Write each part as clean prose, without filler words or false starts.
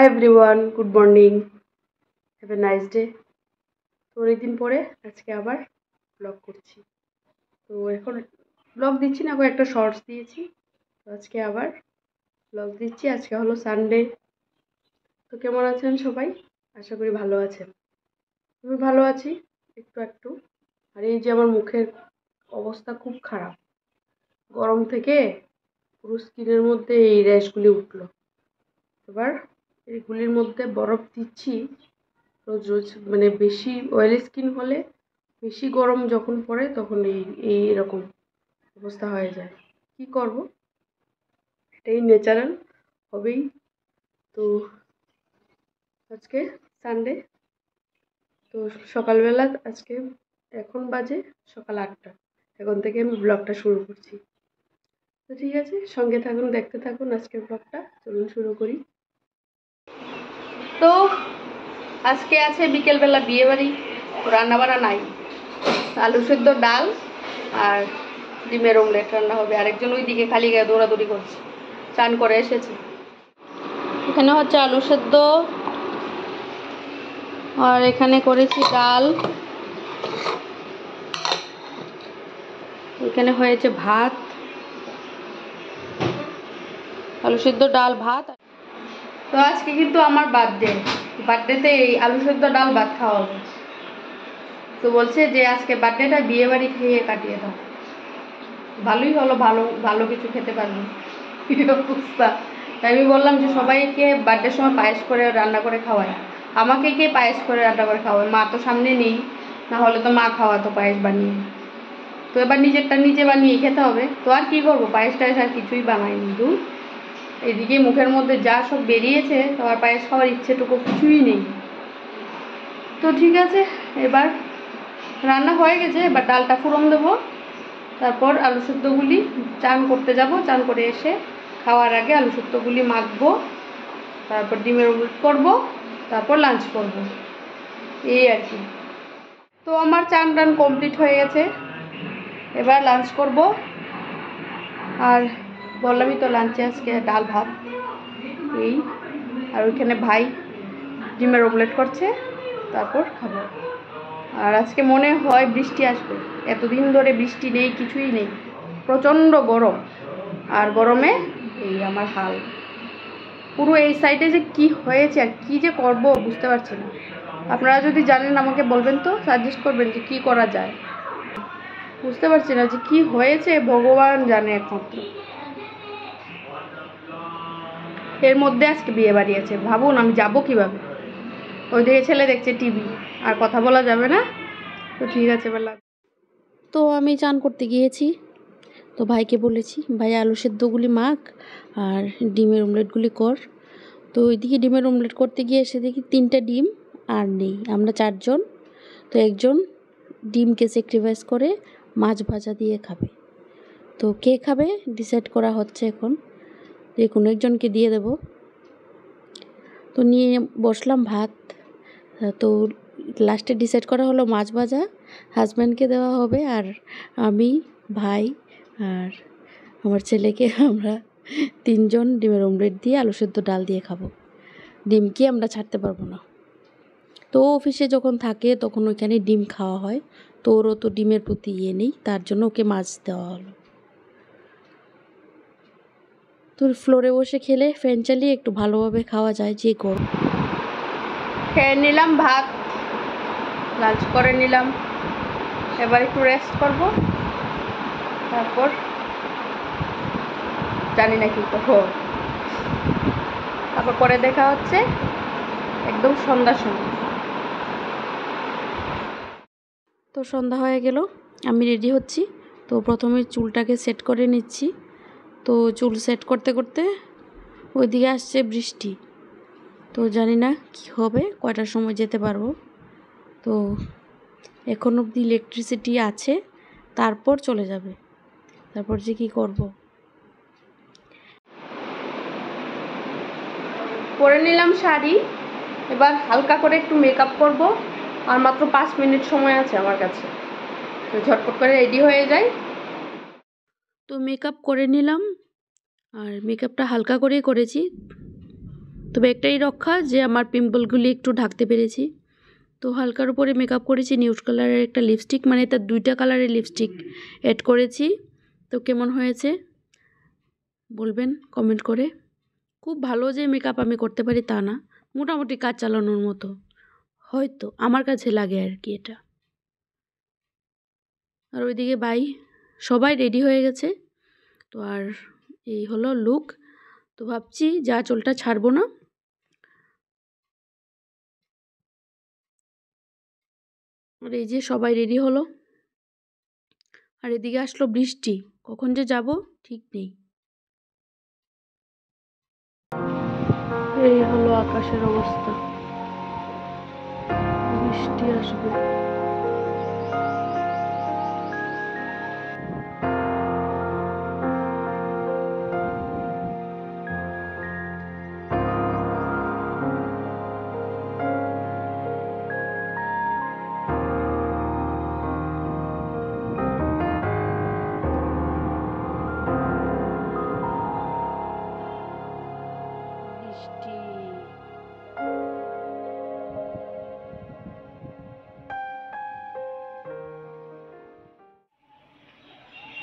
Everyone, good morning, have a nice day. তো অনেকদিন পরে আজকে আবার ব্লগ করছি। তো এখন ব্লগ দিচ্ছি না, একটা শর্টস দিয়েছি। তো আজকে আবার ব্লগ দিচ্ছি। আজকে হলো সানডে। তো কেমন আছেন সবাই? আশা করি ভালো আছেন। আমি ভালো আছি একটু একটু। আর এই যে আমার মুখের অবস্থা খুব খারাপ, গরম থেকে পুরো স্কিনের মধ্যে এই র্যাশগুলি উঠলো। এবার এইগুলির মধ্যে বরফ দিচ্ছি রোজ রোজ। মানে বেশি অয়েলি স্কিন হলে, বেশি গরম যখন পড়ে তখন এই এরকম অবস্থা হয়ে যায়। কি করব, এটাই ন্যাচারাল, হবেই। তো আজকে সানডে, তো সকালবেলা আজকে এখন বাজে সকাল 8টা। এখন থেকে আমি ব্লগটা শুরু করছি। তো ঠিক আছে, সঙ্গে থাকুন, দেখতে থাকুন আজকের ব্লগটা। চলুন শুরু করি। তো আজকে আছে বিকেলবেলা বিয়ে বাড়ি, রান্নাবান্না নাই। আলু সেদ্ধ, ডাল আর ডিমের অমলেট রান্না হবে। আরেকজন ওইদিকে খালি গায়ে দৌড়াদৌড়ি করছে, চান করে এসেছে। এখানে হচ্ছে আলু সেদ্ধ, আর এখানে করেছি ডাল, এখানে হয়েছে ভাত, আলু সেদ্ধ, ডাল, ভাত। তো আজকে কিন্তু আমার বার্থডেতে এই আলু সেদ্ধ, ডাল, ভাত খাওয়া হবে। তো বলছে যে আজকে বার্থডেটা বিয়ে বাড়ি খেয়ে কাটিয়ে দাও। ভালোই হলো, ভালো ভালো কিছু খেতে পারবো। অবস্থা। তাই আমি বললাম যে সবাইকে বার্থডের সময় পায়েস করে রান্না করে খাওয়ায়, আমাকে কে পায়েস করে রান্না করে খাওয়ায়? মা তো সামনে নেই, না হলে তো মা খাওয়াতো পায়েস বানিয়ে। তো এবার নিজেরটা নিজে বানিয়ে খেতে হবে। তো আর কি করবো, পায়েস টায়েস আর কিছুই বানাইনি। দু এদিকে মুখের মধ্যে যা সব বেরিয়েছে, তো আর পায়েস খাওয়ার ইচ্ছেটুকু কিছুই নেই। তো ঠিক আছে, এবার রান্না হয়ে গেছে, এবার ডালটা ফোড়ন দেবো। তারপর আলু সেদ্ধগুলি চান করতে যাব, চান করে এসে খাওয়ার আগে আলু সেদ্ধগুলি মাখবো। তারপর ডিমের অমলেট করবো, তারপর লাঞ্চ করব, এই আর কি। তো আমার চান টান কমপ্লিট হয়ে গেছে, এবার লাঞ্চ করব। আর বললামই তো লাঞ্চে আজকে ডাল ভাত, এই। আর ওইখানে ভাই ডিমের অমলেট করছে, তারপর খাবো। আর আজকে মনে হয় বৃষ্টি আসবে, এতদিন ধরে বৃষ্টি নেই, কিছুই নেই, প্রচণ্ড গরম। আর গরমে এই আমার হাল পুরো। এই সাইডে যে কি হয়েছে আর কি যে করব বুঝতে পারছি না। আপনারা যদি জানেন আমাকে বলবেন, তো সাজেস্ট করবেন যে কি করা যায়। বুঝতে পারছি না যে কি হয়েছে, ভগবান জানে একমাত্র। এর মধ্যে আজকে বিয়ে বাড়ি আছে, ভাবুন আমি যাব কিভাবে? ওইদিকে ছেলে দেখছে টিভি, আর কথা বলা যাবে না। তো ঠিক আছে বেলা। তো আমি চান করতে গিয়েছি, তো ভাইকে বলেছি ভাই আলু সেদ্ধগুলি মাখ আর ডিমের অমলেটগুলি কর। তো ওইদিকে ডিমের অমলেট করতে গিয়ে এসে দেখি 3টা ডিম আর নেই, আমরা 4 জন। তো একজন ডিমকে স্যাক্রিফাইস করে মাছ ভাজা দিয়ে খাবে। তো কে খাবে ডিসাইড করা হচ্ছে এখন, যে কোনো একজনকে দিয়ে দেব। তো নিয়ে বসলাম ভাত। তো লাস্টে ডিসাইড করা হলো মাছ ভাজা হাজব্যান্ডকে দেওয়া হবে, আর আমি, ভাই আর আমার ছেলেকে আমরা 3 জন ডিমের অমলেট দিয়ে আলু সেদ্ধ ডাল দিয়ে খাবো। ডিমকে আমরা ছাড়তে পারবো না। তো অফিসে যখন থাকে তখন ওইখানে ডিম খাওয়া হয়, তো ওরও তো ডিমের প্রতি ইয়ে নেই, তার জন্য ওকে মাছ দেওয়া হলো। তো ফ্লোরে বসে খেলে ফ্যান চালিয়ে একটু ভালোভাবে খাওয়া যায়, যে গরম। খেয়ে নিলাম ভাত, লাঞ্চ করে নিলাম, এবার একটু রেস্ট করব, তারপর জানি না কি করবো। তারপর পরে দেখা হচ্ছে একদম সন্ধ্যার সময়। তো সন্ধ্যা হয়ে গেল, আমি রেডি হচ্ছি। তো প্রথমে চুলটাকে সেট করে নিচ্ছি। তো চুল সেট করতে করতে ওইদিকে আসছে বৃষ্টি। তো জানি না কি হবে, কয়টার সময় যেতে পারবো। তো এখন অবধি ইলেকট্রিসিটি আছে, তারপর চলে যাবে। তারপর যে কি করব। পরে নিলাম শাড়ি, এবার হালকা করে একটু মেকআপ করব। আর মাত্র 5 মিনিট সময় আছে আমার কাছে, তো ঝটপট করে রেডি হয়ে যাই। তো মেকআপ করে নিলাম, আর মেকআপটা হালকা করেই করেছি। তবে একটাই রক্ষা যে আমার পিম্পলগুলি একটু ঢাকতে পেরেছি। তো হালকার উপরে মেকআপ করেছি, নিউড কালারের একটা লিপস্টিক, মানে তার 2টা কালারের লিপস্টিক অ্যাড করেছি। তো কেমন হয়েছে বলবেন কমেন্ট করে। খুব ভালো যে মেকআপ আমি করতে পারি তা না, মোটামুটি কাজ চালানোর মতো হয়তো আমার কাছে লাগে আর কি এটা। আর ওইদিকে ভাই সবাই রেডি হয়ে গেছে। তো আর এই হলো লুক। তো ভাবছি যা চুলটা ছাড়বো না। আর এই যে সবাই রেডি হলো, আর এদিকে আসলো বৃষ্টি, কখন যে যাব ঠিক নেই। এই হলো আকাশের অবস্থা, বৃষ্টি আসবে।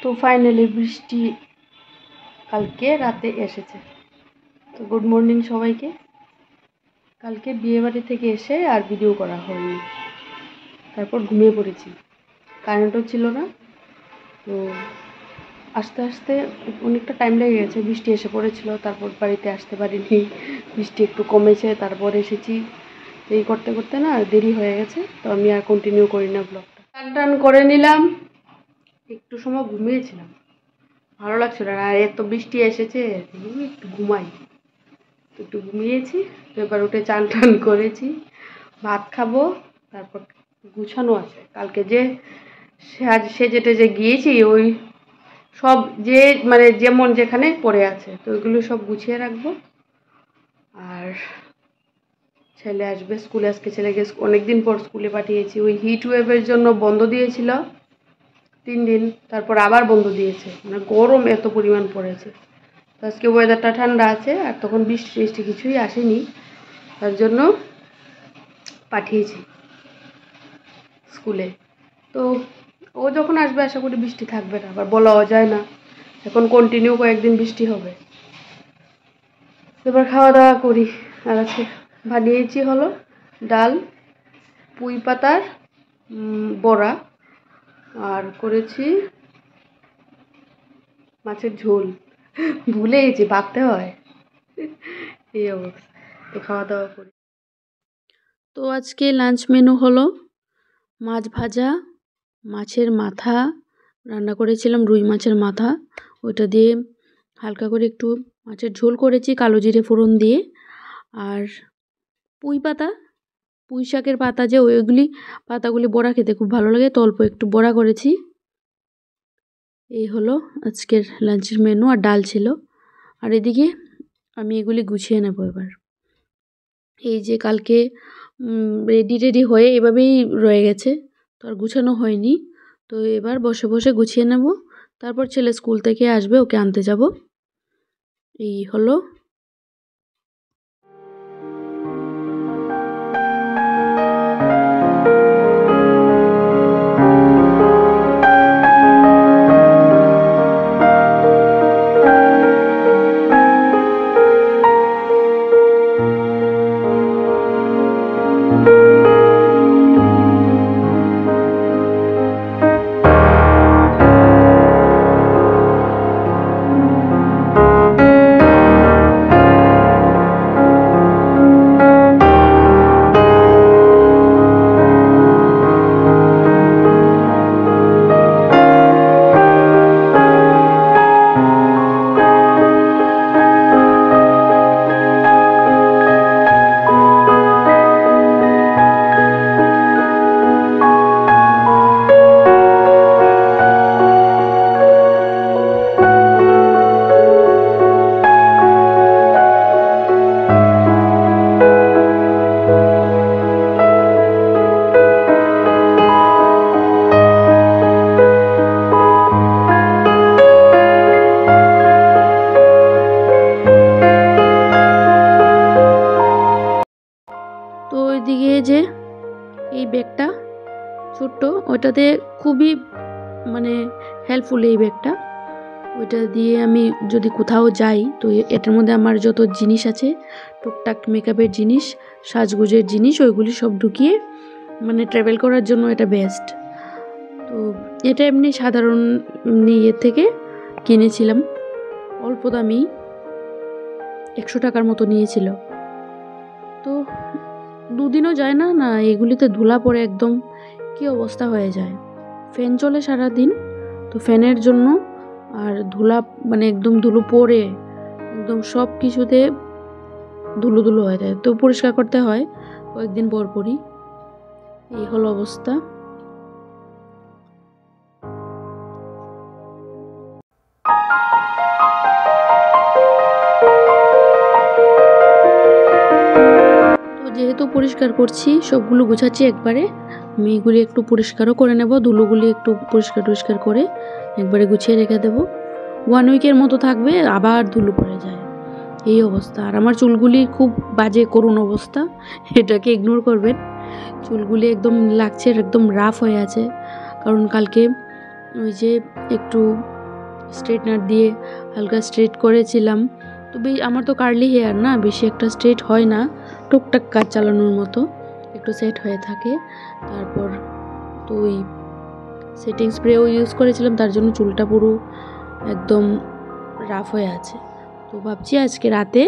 তো ফাইনালি বৃষ্টি কালকে রাতে এসেছে। তো গুড মর্নিং সবাইকে। কালকে বিয়েবাড়ি থেকে এসে আর ভিডিও করা হয়নি, তারপর ঘুমিয়ে পড়েছি, কারেন্টও ছিল না। তো আস্তে আস্তে অনেকটা টাইম লেগে গেছে, বৃষ্টি এসে পড়েছিল, তারপর বাড়িতে আসতে পারিনি, বৃষ্টি একটু কমেছে তারপর এসেছি। এই করতে করতে না দেরি হয়ে গেছে, তো আমি আর কন্টিনিউ করি না ব্লগটা। টান করে নিলাম, একটু সময় ঘুমিয়েছিলাম, ভালো লাগছিল না, আর এত বৃষ্টি এসেছে একটু ঘুমাই, তো একটু ঘুমিয়েছি। তো এবার উঠে চান টান করেছি, ভাত খাবো, তারপর গুছানো আছে কালকে যে সেজে টেজে গিয়েছি, ওই সব যে মানে যেমন যেখানে পড়ে আছে, তো ওইগুলো সব গুছিয়ে রাখবো। আর ছেলে আসবে স্কুলে, আজকে ছেলেকে অনেকদিন পর স্কুলে পাঠিয়েছি, ওই হিট ওয়েভের জন্য বন্ধ দিয়েছিল 3 দিন, তারপর আবার বন্ধ দিয়েছে, মানে গরম এত পরিমাণ পড়েছে। তো আজকে ওয়েদারটা ঠান্ডা আছে, আর তখন বৃষ্টি বৃষ্টি কিছুই আসেনি, তার জন্য পাঠিয়েছি স্কুলে। তো ও যখন আসবে আশা করি বৃষ্টি থাকবে না, আবার বলাও যায় না, এখন কন্টিনিউ কয়েকদিন বৃষ্টি হবে। এবার খাওয়া দাওয়া করি। আর আজকে বানিয়েছি হলো ডাল, পুঁই পাতার বড়া, আর করেছি মাছের ঝোল, ভুলে গেছি ভাবতে হয়, এই অবস্থা। তো খাওয়া দাওয়া করি। তো আজকে লাঞ্চ মেনু হলো মাছ ভাজা, মাছের মাথা রান্না করেছিলাম, রুই মাছের মাথা, ওইটা দিয়ে হালকা করে একটু মাছের ঝোল করেছি কালো জিরে ফোড়ন দিয়ে। আর পুঁই পাতা, পুঁই শাকের পাতা যে ওইগুলি পাতাগুলি বড়া খেতে খুব ভালো লাগে, তো অল্প একটু বড়া করেছি। এই হলো আজকের লাঞ্চের মেনু, আর ডাল ছিল। আর এদিকে আমি এগুলি গুছিয়ে নেব এবার। এই যে কালকে রেডি হয়ে এভাবেই রয়ে গেছে, তো আর গুছানো হয়নি। তো এবার বসে বসে গুছিয়ে নেব, তারপর ছেলে স্কুল থেকে আসবে, ওকে আনতে যাব। এই হলো। ছোট্ট, ওইটাতে খুবই মানে হেল্পফুল এই ব্যাগটা। ওইটা দিয়ে আমি যদি কোথাও যাই তো এটার মধ্যে আমার যত জিনিস আছে, টুকটাক মেকআপের জিনিস, সাজগোজের জিনিস, ওইগুলি সব ঢুকিয়ে মানে ট্রাভেল করার জন্য এটা বেস্ট। তো এটা এমনি সাধারণ ইয়ের থেকে কিনেছিলাম, অল্প দামি, 100 টাকার মতো নিয়েছিল। তো দুদিনও যায় না না এগুলিতে ধুলা পড়ে একদম কি অবস্থা হয়ে যায়। ফ্যান চলে সারাদিন, তো ফ্যানের জন্য আর ধুলা মানে একদম ধুলো পড়ে একদম সব কিছুতে ধুলো ধুলো হয়ে যায়। তো পরিষ্কার করতে হয় কয়েকদিন পর পরই। এই হলো অবস্থা। তো যেহেতু পরিষ্কার করছি, সবগুলো গুছাচ্ছি একবারে, আমি এগুলি একটু পরিষ্কারও করে নেব, ধুলোগুলি একটু পরিষ্কার করে একবারে গুছিয়ে রেখে দেবো। 1 উইকের মতো থাকবে, আবার ধুলো পড়ে যায়, এই অবস্থা। আর আমার চুলগুলি খুব বাজে করুণ অবস্থা, এটাকে ইগনোর করবেন। চুলগুলি একদম লাগছে একদম রাফ হয়ে আছে, কারণ কালকে ওই যে একটু স্ট্রেটনার দিয়ে হালকা স্ট্রেট করেছিলাম। তো আমার তো কার্লি হেয়ার না, বেশি একটা স্ট্রেট হয় না, টুকটাক কাজ চালানোর মতো একটু সেট হয়ে থাকে। তারপর তো ওই সেটিং স্প্রেও ইউজ করেছিলাম, তার জন্য চুলটা পুরো একদম রাফ হয়ে আছে। তো ভাবছি আজকে রাতে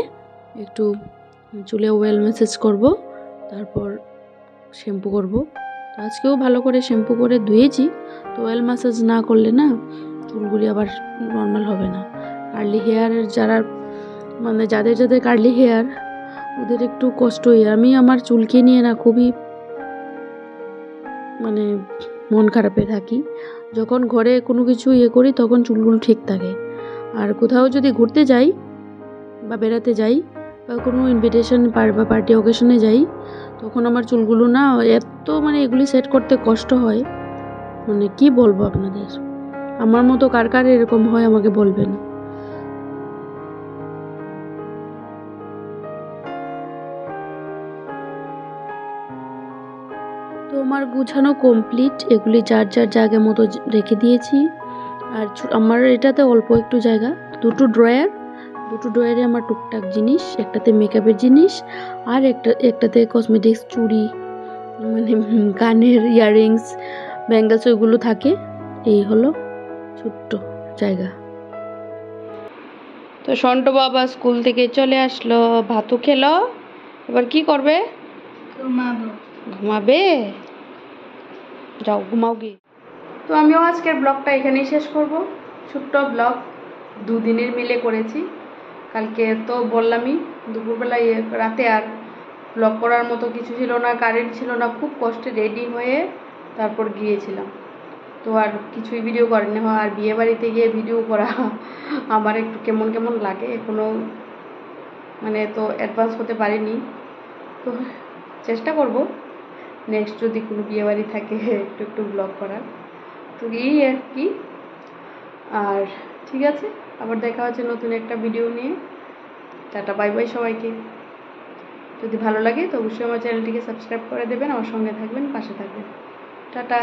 একটু চুলে অয়েল ম্যাসাজ করব, তারপর শ্যাম্পু করব। তো আজকেও ভালো করে শ্যাম্পু করে ধুয়েছি। তো অয়েল ম্যাসাজ না করলে না চুলগুলি আবার নর্মাল হবে না। কার্লি হেয়ারের যারা মানে যাদের কার্লি হেয়ার, ওদের একটু কষ্টই। আমি আমার চুলকে নিয়ে না খুবই মানে মন খারাপে থাকি। যখন ঘরে কোনো কিছু করি তখন চুলগুলো ঠিক থাকে, আর কোথাও যদি ঘুরতে যাই বা বেড়াতে যাই বা কোনো ইনভিটেশন বা পার্টি অকেশনে যাই, তখন আমার চুলগুলো না এত মানে এগুলি সেট করতে কষ্ট হয়, মানে কি বলবো আপনাদের। আমার মতো কার কার এরকম হয় আমাকে বলবেন। তো আমার গুছানো কমপ্লিট, এগুলি যার জায়গা মতো রেখে দিয়েছি। আর আমার এটাতে অল্প একটু জায়গা, দুটো ড্রয়ারে আমার টুকটাক জিনিস, একটাতে মেকআপের জিনিস আর একটাতে কসমেটিক্স, চুড়ি, মানে কানের ইয়াররিংস, ব্যাঙ্গলস, ওইগুলো থাকে। এই হলো ছোট্ট জায়গা। তো সন্টু বাবা স্কুল থেকে চলে আসলো, ভাতও খেলো, এবার কি করবে? ঘুমাবে? যাও ঘুমাও গিয়ে। তো আমিও আজকের ব্লগটা এখানেই শেষ করব। ছোট্ট ব্লগ, দুদিনের মিলে করেছি। কালকে তো বললামই দুপুরবেলায় রাতে আর ব্লগ করার মতো কিছু ছিল না, কারেন্ট ছিল না, খুব কষ্টে রেডি হয়ে তারপর গিয়েছিলাম। তো আর কিছুই ভিডিও করেনি। আর বিয়ে বাড়িতে গিয়ে ভিডিও করা আমার একটু কেমন কেমন লাগে, এখনও মানে তো অ্যাডভান্স হতে পারিনি। তো চেষ্টা করব নেক্সট যদি কোনো বিয়ে বাড়ি থাকে একটু একটু ব্লগ করার। তো এই আর কি। আর ঠিক আছে, আবার দেখা হচ্ছে নতুন একটা ভিডিও নিয়ে। টাটা, বাই বাই সবাইকে। যদি ভালো লাগে তো অবশ্যই আমার চ্যানেলটিকে সাবস্ক্রাইব করে দেবেন, আমার সঙ্গে থাকবেন, পাশে থাকবেন। টাটা।